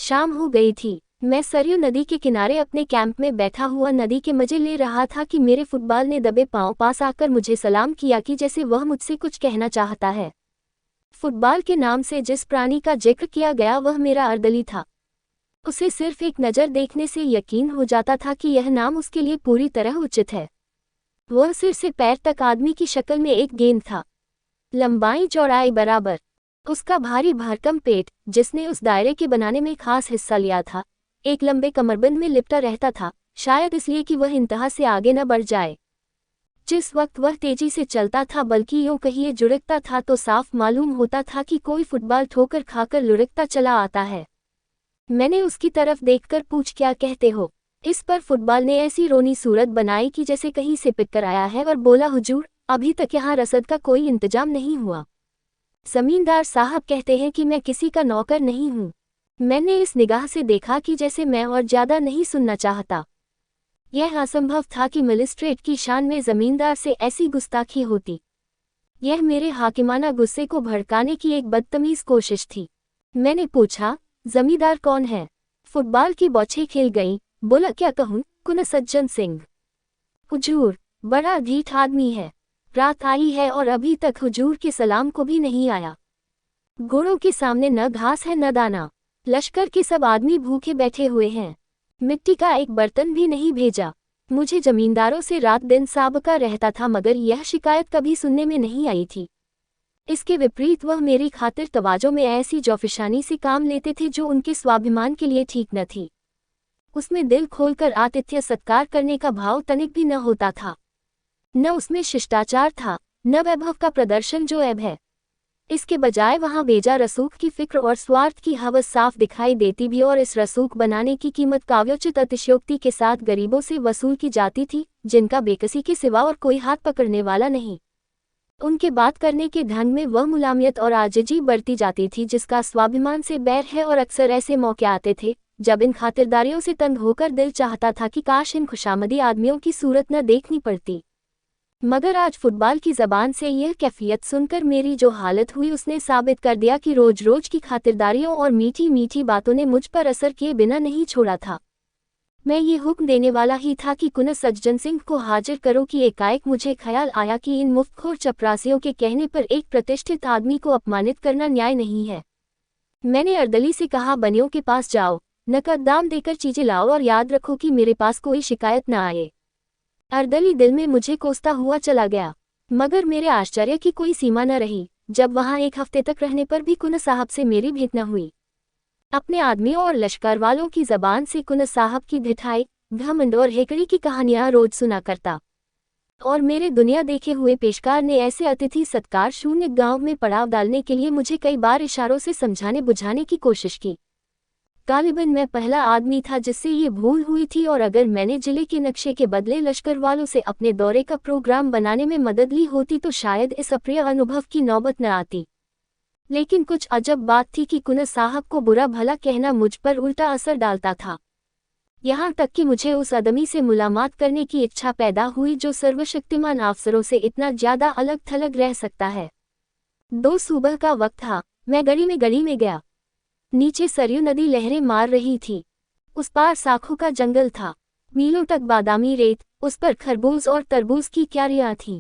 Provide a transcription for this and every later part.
शाम हो गई थी। मैं सरयू नदी के किनारे अपने कैंप में बैठा हुआ नदी के मजे ले रहा था कि मेरे फुटबॉल ने दबे पांव पास आकर मुझे सलाम किया कि जैसे वह मुझसे कुछ कहना चाहता है। फुटबॉल के नाम से जिस प्राणी का जिक्र किया गया वह मेरा अर्दली था। उसे सिर्फ एक नज़र देखने से यकीन हो जाता था कि यह नाम उसके लिए पूरी तरह उचित है। वह सिर से पैर तक आदमी की शक्ल में एक गेंद था, लंबाई चौड़ाई बराबर। उसका भारी भरकम पेट, जिसने उस दायरे के बनाने में खास हिस्सा लिया था, एक लंबे कमरबंद में लिपटा रहता था, शायद इसलिए कि वह इंतहा से आगे न बढ़ जाए। जिस वक्त वह तेजी से चलता था, बल्कि यूं कहिए जुड़कता था, तो साफ मालूम होता था कि कोई फुटबॉल ठोकर खाकर लुढ़कता चला आता है। मैंने उसकी तरफ देखकर पूछ, क्या कहते हो? इस पर फुटबॉल ने ऐसी रोनी सूरत बनाई कि जैसे कहीं से पिटकर आया है और बोला, हुजूर, अभी तक यहाँ रसद का कोई इंतजाम नहीं हुआ। जमींदार साहब कहते हैं कि मैं किसी का नौकर नहीं हूँ। मैंने इस निगाह से देखा कि जैसे मैं और ज्यादा नहीं सुनना चाहता। यह असंभव था कि मजिस्ट्रेट की शान में जमींदार से ऐसी गुस्ताखी होती। यह मेरे हाकिमाना गुस्से को भड़काने की एक बदतमीज कोशिश थी। मैंने पूछा, जमींदार कौन है? फुटबॉल की बौछें खिल गईं। बोला, क्या कहूँ, कुनसज्जन सिंह। हुजूर, बड़ा ढीठ आदमी है। रात आई है और अभी तक हुजूर के सलाम को भी नहीं आया। घोड़ों के सामने न घास है न दाना। लश्कर के सब आदमी भूखे बैठे हुए हैं। मिट्टी का एक बर्तन भी नहीं भेजा। मुझे जमींदारों से रात दिन साबका रहता था, मगर यह शिकायत कभी सुनने में नहीं आई थी। इसके विपरीत वह मेरी खातिर तवाजो में ऐसी जौफिशानी से काम लेते थे जो उनके स्वाभिमान के लिए ठीक न थी। उसमें दिल खोलकर आतिथ्य सत्कार करने का भाव तनिक भी न होता था। न उसमें शिष्टाचार था, न वैभव का प्रदर्शन जो ऐब है। इसके बजाय वहां बेजा रसूख की फिक्र और स्वार्थ की हवस साफ दिखाई देती भी, और इस रसूख बनाने की कीमत काव्योचित अतिशयोक्ति के साथ गरीबों से वसूल की जाती थी, जिनका बेकसी के सिवा और कोई हाथ पकड़ने वाला नहीं। उनके बात करने के ढंग में वह मुलामियत और आजिजी बरती जाती थी जिसका स्वाभिमान से बैर है, और अक्सर ऐसे मौके आते थे जब इन खातिरदारियों से तंग होकर दिल चाहता था कि काश इन खुशामदी आदमियों की सूरत न देखनी पड़ती। मगर आज फुटबॉल की ज़बान से यह कैफियत सुनकर मेरी जो हालत हुई, उसने साबित कर दिया कि रोज रोज की खातिरदारियों और मीठी मीठी बातों ने मुझ पर असर किए बिना नहीं छोड़ा था। मैं ये हुक्म देने वाला ही था कि कुनसज्जन सिंह को हाजिर करो कि एकाएक मुझे ख्याल आया कि इन मुफ्तखोर चपरासियों के कहने पर एक प्रतिष्ठित आदमी को अपमानित करना न्याय नहीं है। मैंने अर्दली से कहा, बनियों के पास जाओ, नकद दाम देकर चीजें लाओ और याद रखो कि मेरे पास कोई शिकायत न आए। अर्दली दिल में मुझे कोसता हुआ चला गया, मगर मेरे आश्चर्य की कोई सीमा न रही जब वहां एक हफ्ते तक रहने पर भी कुन साहब से मेरी भेंट न हुई। अपने आदमियों और लश्कर वालों की जबान से कुन साहब की ढिठाई, घमंड और हेकड़ी की कहानियां रोज सुना करता, और मेरे दुनिया देखे हुए पेशकार ने ऐसे अतिथि सत्कार शून्य गांव में पड़ाव डालने के लिए मुझे कई बार इशारों से समझाने बुझाने की कोशिश की। गालिबन मैं पहला आदमी था जिससे ये भूल हुई थी, और अगर मैंने जिले के नक्शे के बदले लश्कर वालों से अपने दौरे का प्रोग्राम बनाने में मदद ली होती तो शायद इस अप्रिय अनुभव की नौबत न आती। लेकिन कुछ अजब बात थी कि कुन साहब को बुरा भला कहना मुझ पर उल्टा असर डालता था। यहाँ तक कि मुझे उस आदमी से मुलाकात करने की इच्छा पैदा हुई जो सर्वशक्तिमान अफसरों से इतना ज्यादा अलग थलग रह सकता है। 2 सुबह का वक्त था। मैं गली में गया। नीचे सरयू नदी लहरें मार रही थी। उस पार साखों का जंगल था, मीलों तक बादामी रेत, उस पर खरबूज और तरबूज की क्यारियां थीं।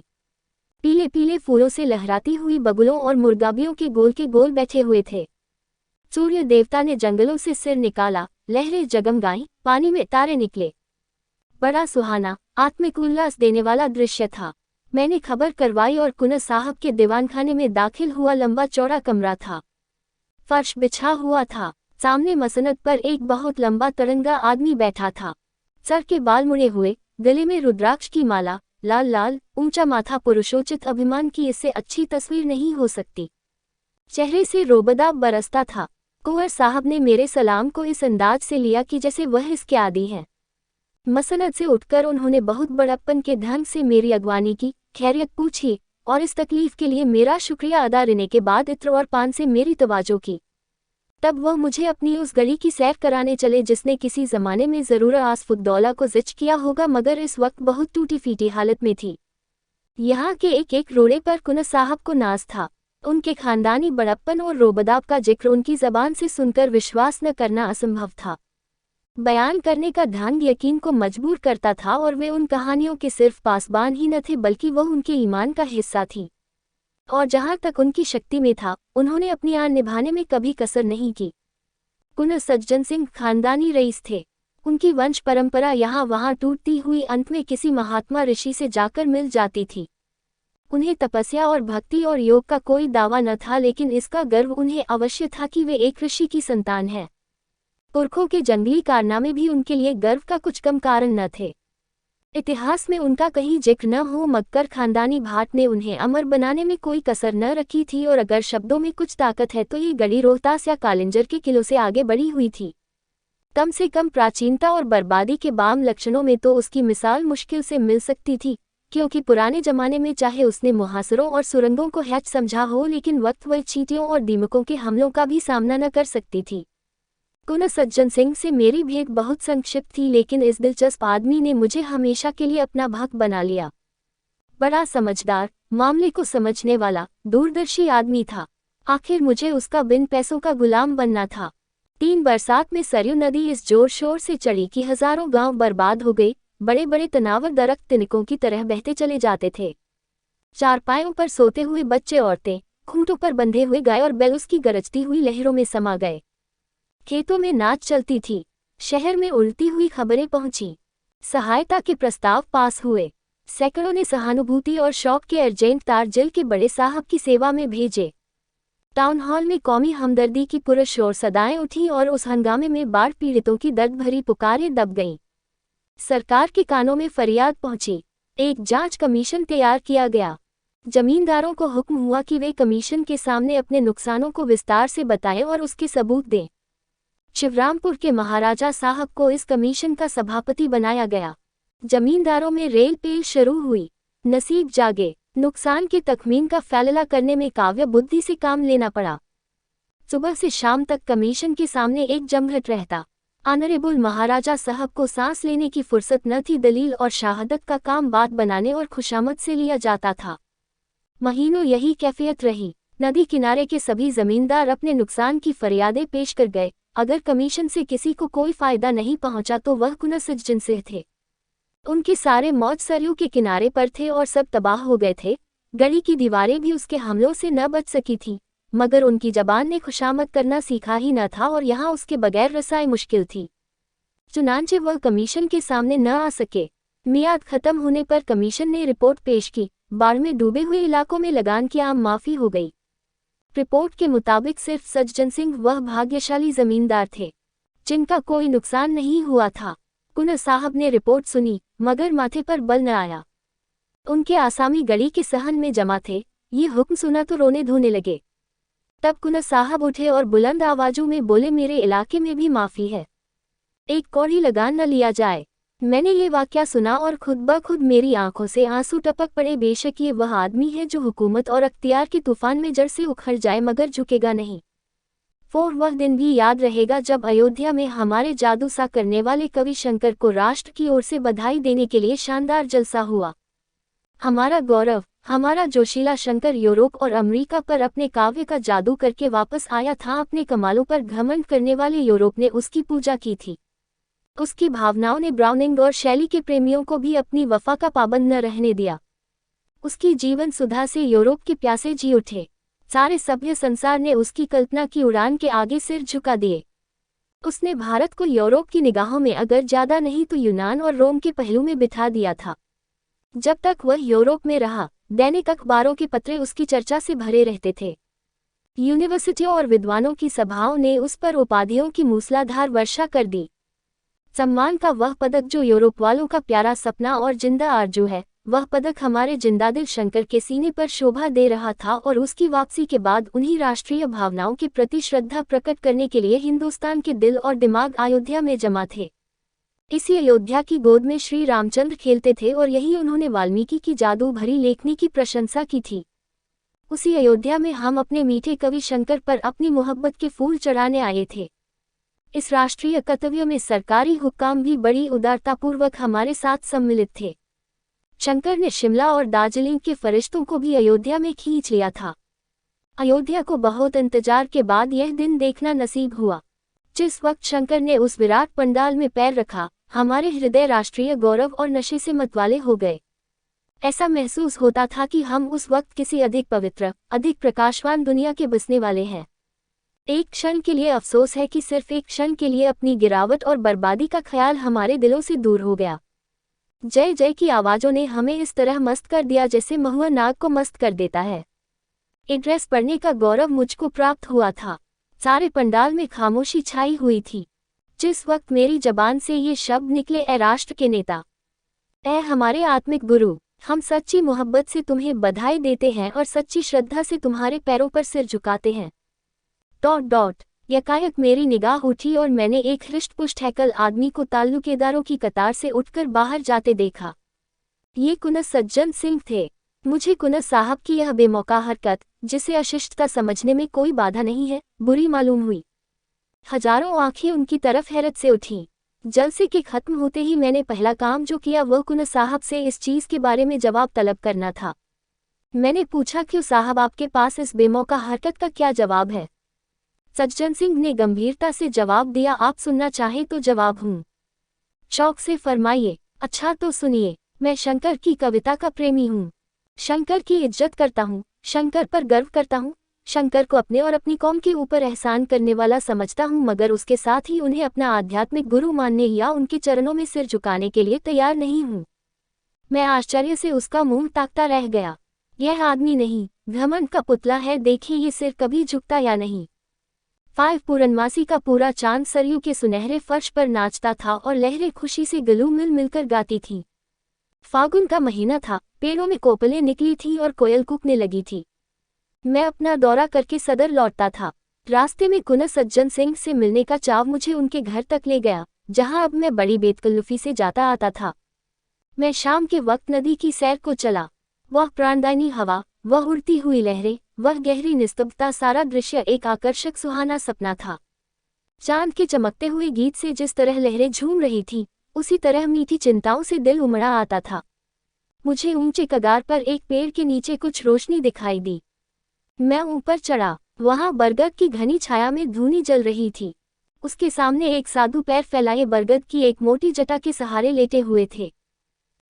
पीले पीले फूलों से लहराती हुई बगुलों और मुर्गाबियों के गोल बैठे हुए थे। सूर्य देवता ने जंगलों से सिर निकाला, लहरें जगमगाईं, पानी में तारे निकले। बड़ा सुहाना, आत्मिक उल्लास देने वाला दृश्य था। मैंने खबर करवाई और कुन साहब के दीवानखाने में दाखिल हुआ। लंबा चौड़ा कमरा था, फर्श बिछा हुआ था। सामने मसनद पर एक बहुत लंबा तरंगा आदमी बैठा था। सर के बाल मुड़े हुए, गले में रुद्राक्ष की माला, लाल लाल ऊंचा माथा, पुरुषोचित अभिमान की इससे अच्छी तस्वीर नहीं हो सकती। चेहरे से रोबदाब बरसता था। कुंवर साहब ने मेरे सलाम को इस अंदाज से लिया कि जैसे वह इसके आदी हैं। मसनद से उठकर उन्होंने बहुत बड़प्पन के ढंग से मेरी अगवानी की, खैरियत पूछी, और इस तकलीफ के लिए मेरा शुक्रिया अदा करने के बाद इत्र और पान से मेरी तवाजो की। तब वह मुझे अपनी उस गली की सैर कराने चले जिसने किसी जमाने में ज़रूर आसफुद्दौला को जिच किया होगा, मगर इस वक्त बहुत टूटी फीटी हालत में थी। यहाँ के एक एक रोड़े पर कुन साहब को नाज था। उनके खानदानी बड़प्पन और रोबदाब का जिक्र उनकी जबान से सुनकर विश्वास न करना असंभव था। बयान करने का ढंग यकीन को मजबूर करता था और वे उन कहानियों के सिर्फ पासबान ही न थे बल्कि वह उनके ईमान का हिस्सा थी। और जहाँ तक उनकी शक्ति में था, उन्होंने अपनी आन निभाने में कभी कसर नहीं की। कुंवर सज्जन सिंह खानदानी रईस थे। उनकी वंश परंपरा यहाँ वहाँ टूटती हुई अंत में किसी महात्मा ऋषि से जाकर मिल जाती थी। उन्हें तपस्या और भक्ति और योग का कोई दावा न था, लेकिन इसका गर्व उन्हें अवश्य था कि वे एक ऋषि की संतान हैं। पुरखों के जंगली कारनामे भी उनके लिए गर्व का कुछ कम कारण न थे। इतिहास में उनका कहीं जिक्र न हो, मगर खानदानी भाट ने उन्हें अमर बनाने में कोई कसर न रखी थी, और अगर शब्दों में कुछ ताकत है तो ये गढ़ी रोहतास या कालिंजर के किलों से आगे बढ़ी हुई थी। कम से कम प्राचीनता और बर्बादी के बाम लक्षणों में तो उसकी मिसाल मुश्किल से मिल सकती थी, क्योंकि पुराने जमाने में चाहे उसने मुहासरों और सुरंगों को हैच समझा हो, लेकिन वक्त वह चींटियों और दीमकों के हमलों का भी सामना न कर सकती थी। कुंवर सज्जन सिंह से मेरी भेंट बहुत संक्षिप्त थी, लेकिन इस दिलचस्प आदमी ने मुझे हमेशा के लिए अपना भक्त बना लिया। बड़ा समझदार, मामले को समझने वाला, दूरदर्शी आदमी था। आखिर मुझे उसका बिन पैसों का गुलाम बनना था। 3 बरसात में सरयू नदी इस जोर शोर से चढ़ी कि हजारों गांव बर्बाद हो गए। बड़े बड़े तनावर दरख्त तिनकों की तरह बहते चले जाते थे। चारपायों पर सोते हुए बच्चे, औरतें, खूंटों पर बंधे हुए गाय और बैल उसकी गरजती हुई लहरों में समा गए। खेतों में नाच चलती थी। शहर में उड़ती हुई खबरें पहुंची। सहायता के प्रस्ताव पास हुए। सैकड़ों ने सहानुभूति और शौक के अर्जेंट तार जेल के बड़े साहब की सेवा में भेजे। टाउन हॉल में कौमी हमदर्दी की पुरशोर सदाएं उठी और उस हंगामे में बाढ़ पीड़ितों की दर्द भरी पुकारें दब गईं। सरकार के कानों में फरियाद पहुंची। एक जांच कमीशन तैयार किया गया। जमींदारों को हुक्म हुआ कि वे कमीशन के सामने अपने नुकसानों को विस्तार से बताएं और उसके सबूत दें। शिवरामपुर के महाराजा साहब को इस कमीशन का सभापति बनाया गया। जमींदारों में रेल पेल शुरू हुई। नसीब जागे। नुकसान के तखमीन का फैसला करने में काव्य बुद्धि से काम लेना पड़ा। सुबह से शाम तक कमीशन के सामने एक जमघट रहता। ऑनरेबल महाराजा साहब को सांस लेने की फुर्सत न थी। दलील और शहादत का काम बात बनाने और खुशामद से लिया जाता था। महीनों यही कैफियत रही। नदी किनारे के सभी जमींदार अपने नुकसान की फरियादें पेश कर गए। अगर कमीशन से किसी को कोई फायदा नहीं पहुंचा तो वह कुंवर सज्जन सिंह थे। उनके सारे मौज सरयू के किनारे पर थे और सब तबाह हो गए थे। गली की दीवारें भी उसके हमलों से न बच सकी थी, मगर उनकी जबान ने खुशामद करना सीखा ही न था और यहाँ उसके बगैर रसाई मुश्किल थी। चुनांचे वह कमीशन के सामने न आ सके। मियाद खत्म होने पर कमीशन ने रिपोर्ट पेश की। बाढ़ में डूबे हुए इलाकों में लगान की आम माफी हो गई। रिपोर्ट के मुताबिक सिर्फ सज्जन सिंह वह भाग्यशाली जमींदार थे जिनका कोई नुकसान नहीं हुआ था। कुंवर साहब ने रिपोर्ट सुनी, मगर माथे पर बल न आया। उनके आसामी गली के सहन में जमा थे। ये हुक्म सुना तो रोने धोने लगे। तब कुंवर साहब उठे और बुलंद आवाजों में बोले, मेरे इलाके में भी माफी है, एक कौड़ी लगान न लिया जाए। मैंने ये वाकया सुना और खुद ब खुद मेरी आंखों से आंसू टपक पड़े। बेशक ये वह आदमी है जो हुकूमत और अख्तियार के तूफान में जड़ से उखड़ जाए मगर झुकेगा नहीं। वह दिन भी याद रहेगा जब अयोध्या में हमारे जादू सा करने वाले कवि शंकर को राष्ट्र की ओर से बधाई देने के लिए शानदार जलसा हुआ। हमारा गौरव, हमारा जोशीला शंकर यूरोप और अमेरिका पर अपने काव्य का जादू करके वापस आया था। अपने कमालों पर घमंड करने वाले यूरोप ने उसकी पूजा की थी। उसकी भावनाओं ने ब्राउनिंग और शैली के प्रेमियों को भी अपनी वफा का पाबंद न रहने दिया। उसकी जीवन सुधा से यूरोप के प्यासे जी उठे। सारे सभ्य संसार ने उसकी कल्पना की उड़ान के आगे सिर झुका दिए। उसने भारत को यूरोप की निगाहों में अगर ज्यादा नहीं तो यूनान और रोम के पहलू में बिठा दिया था। जब तक वह यूरोप में रहा, दैनिक अखबारों के पत्रे उसकी चर्चा से भरे रहते थे। यूनिवर्सिटियों और विद्वानों की सभाओं ने उस पर उपाधियों की मूसलाधार वर्षा कर दी। सम्मान का वह पदक जो यूरोप वालों का प्यारा सपना और जिंदा आरजू है, वह पदक हमारे जिंदादिल शंकर के सीने पर शोभा दे रहा था और उसकी वापसी के बाद उन्हीं राष्ट्रीय भावनाओं के प्रति श्रद्धा प्रकट करने के लिए हिंदुस्तान के दिल और दिमाग अयोध्या में जमा थे। इसी अयोध्या की गोद में श्री रामचंद्र खेलते थे और यही उन्होंने वाल्मीकि की जादू भरी लेखनी की प्रशंसा की थी। उसी अयोध्या में हम अपने मीठे कवि शंकर पर अपनी मोहब्बत के फूल चढ़ाने आए थे। इस राष्ट्रीय कर्तव्य में सरकारी हुक्काम भी बड़ी उदारतापूर्वक हमारे साथ सम्मिलित थे। शंकर ने शिमला और दार्जिलिंग के फरिश्तों को भी अयोध्या में खींच लिया था। अयोध्या को बहुत इंतजार के बाद यह दिन देखना नसीब हुआ। जिस वक्त शंकर ने उस विराट पंडाल में पैर रखा, हमारे हृदय राष्ट्रीय गौरव और नशे से मतवाले हो गए। ऐसा महसूस होता था कि हम उस वक्त किसी अधिक पवित्र, अधिक प्रकाशवान दुनिया के बसने वाले हैं। एक क्षण के लिए अफसोस है कि सिर्फ एक क्षण के लिए अपनी गिरावट और बर्बादी का ख्याल हमारे दिलों से दूर हो गया। जय जय की आवाज़ों ने हमें इस तरह मस्त कर दिया जैसे महुआ नाग को मस्त कर देता है। एड्रेस पढ़ने का गौरव मुझको प्राप्त हुआ था। सारे पंडाल में खामोशी छाई हुई थी। जिस वक्त मेरी जबान से ये शब्द निकले, ए राष्ट्र के नेता, ए हमारे आत्मिक गुरु, हम सच्ची मोहब्बत से तुम्हें बधाई देते हैं और सच्ची श्रद्धा से तुम्हारे पैरों पर सिर झुकाते हैं। यकायक मेरी निगाह उठी और मैंने एक हृष्ट-पुष्ट हैकल आदमी को ताल्लुकेदारों की कतार से उठकर बाहर जाते देखा। ये कुनस सज्जन सिंह थे। मुझे कुनस साहब की यह बेमौका हरकत, जिसे अशिष्टता समझने में कोई बाधा नहीं है, बुरी मालूम हुई। हजारों आंखें उनकी तरफ हैरत से उठीं। जलसे के खत्म होते ही मैंने पहला काम जो किया वह कुनस साहब से इस चीज़ के बारे में जवाब तलब करना था। मैंने पूछा, क्यों साहब, आपके पास इस बेमौका हरकत का क्या जवाब है? सज्जन सिंह ने गंभीरता से जवाब दिया, आप सुनना चाहें तो जवाब हूँ। शौक से फरमाइए। अच्छा तो सुनिए, मैं शंकर की कविता का प्रेमी हूँ। शंकर की इज्जत करता हूँ, शंकर पर गर्व करता हूँ, शंकर को अपने और अपनी कौम के ऊपर एहसान करने वाला समझता हूँ, मगर उसके साथ ही उन्हें अपना आध्यात्मिक गुरु मानने या उनके चरणों में सिर झुकाने के लिए तैयार नहीं हूँ। मैं आश्चर्य से उसका मुंह ताकता रह गया। यह आदमी नहीं, घमंड का पुतला है। देखिए ये सिर कभी झुकता या नहीं। 5 पूर्णमासी का पूरा चांद सरयू के सुनहरे फर्श पर नाचता था और लहरें खुशी से गलू मिल मिलकर गाती थीं। फागुन का महीना था, पेड़ों में कोपलें निकली थीं और कोयल कूकने लगी थी। मैं अपना दौरा करके सदर लौटता था। रास्ते में कुनस सज्जन सिंह से मिलने का चाव मुझे उनके घर तक ले गया, जहां अब मैं बड़ी बेतकल्लुफी से जाता आता था। मैं शाम के वक्त नदी की सैर को चला। वह प्राणदायिनी हवा, वह उड़ती हुई लहरें, वह गहरी निस्तब्धता, सारा दृश्य एक आकर्षक सुहाना सपना था। चांद के चमकते हुए गीत से जिस तरह लहरें झूम रही थीं, उसी तरह मीठी चिंताओं से दिल उमड़ा आता था। मुझे ऊंचे कगार पर एक पेड़ के नीचे कुछ रोशनी दिखाई दी। मैं ऊपर चढ़ा। वहां बरगद की घनी छाया में धूनी जल रही थी। उसके सामने एक साधु पैर फैलाए बरगद की एक मोटी जटा के सहारे लेटे हुए थे।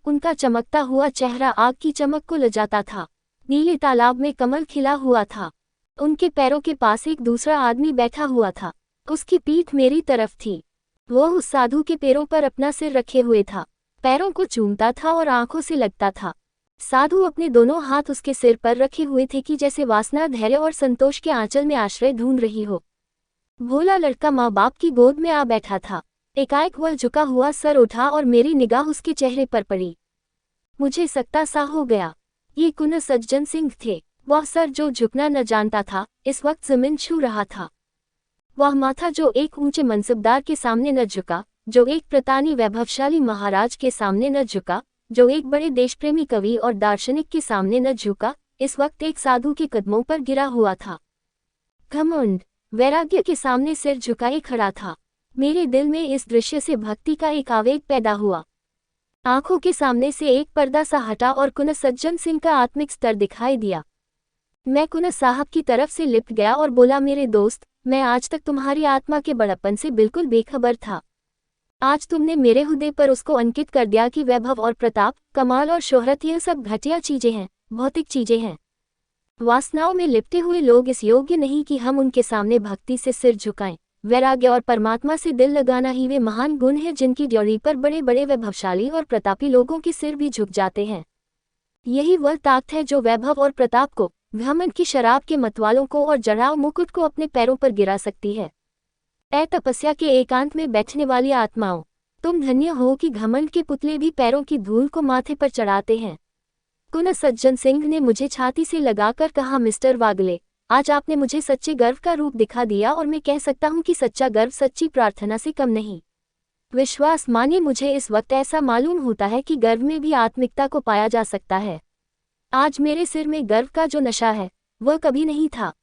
उनका चमकता हुआ चेहरा आग की चमक को लजाता था। नीले तालाब में कमल खिला हुआ था। उनके पैरों के पास एक दूसरा आदमी बैठा हुआ था। उसकी पीठ मेरी तरफ थी। वह उस साधु के पैरों पर अपना सिर रखे हुए था, पैरों को चूमता था और आंखों से लगता था। साधु अपने दोनों हाथ उसके सिर पर रखे हुए थे कि जैसे वासना, धैर्य और संतोष के आंचल में आश्रय ढूंढ रही हो। भोला लड़का माँ बाप की गोद में आ बैठा था। एकाएक वह झुका हुआ सर उठा और मेरी निगाह उसके चेहरे पर पड़ी। मुझे सकता सा हो गया, ये कुनस सज्जन सिंह थे। वह सर जो झुकना न जानता था, इस वक्त जमीन छू रहा था। वह माथा जो एक ऊंचे मनसबदार के सामने न झुका, जो एक प्रतानी वैभवशाली महाराज के सामने न झुका, जो एक बड़े देशप्रेमी कवि और दार्शनिक के सामने न झुका, इस वक्त एक साधु के कदमों पर गिरा हुआ था। घमंड, वैराग्य के सामने सिर झुकाए खड़ा था। मेरे दिल में इस दृश्य से भक्ति का एक आवेग पैदा हुआ। आंखों के सामने से एक पर्दा सा हटा और कुनस सज्जन सिंह का आत्मिक स्तर दिखाई दिया। मैं कुनस साहब की तरफ से लिपट गया और बोला, मेरे दोस्त, मैं आज तक तुम्हारी आत्मा के बड़प्पन से बिल्कुल बेखबर था। आज तुमने मेरे हृदय पर उसको अंकित कर दिया कि वैभव और प्रताप, कमाल और शोहरत यह सब घटिया चीजें हैं, भौतिक चीजें हैं। वासनाओं में लिपटे हुए लोग इस योग्य नहीं कि हम उनके सामने भक्ति से सिर झुकाएं। वैराग्य और परमात्मा से दिल लगाना ही वे महान गुण हैं जिनकी ड्योरी पर बड़े बड़े वैभवशाली और प्रतापी लोगों के सिर भी झुक जाते हैं। यही वह ताकत है जो वैभव और प्रताप को, घमंड की शराब के मतवालों को और जड़ाव मुकुट को अपने पैरों पर गिरा सकती है। ऐ तपस्या के एकांत में बैठने वाली आत्माओं, तुम धन्य हो कि घमंड के पुतले भी पैरों की धूल को माथे पर चढ़ाते हैं। कुनस सज्जन सिंह ने मुझे छाती से लगाकर कहा, मिस्टर वागले, आज आपने मुझे सच्चे गर्व का रूप दिखा दिया और मैं कह सकता हूँ कि सच्चा गर्व सच्ची प्रार्थना से कम नहीं। विश्वास मानिए, मुझे इस वक्त ऐसा मालूम होता है कि गर्व में भी आत्मिकता को पाया जा सकता है। आज मेरे सिर में गर्व का जो नशा है, वह कभी नहीं था।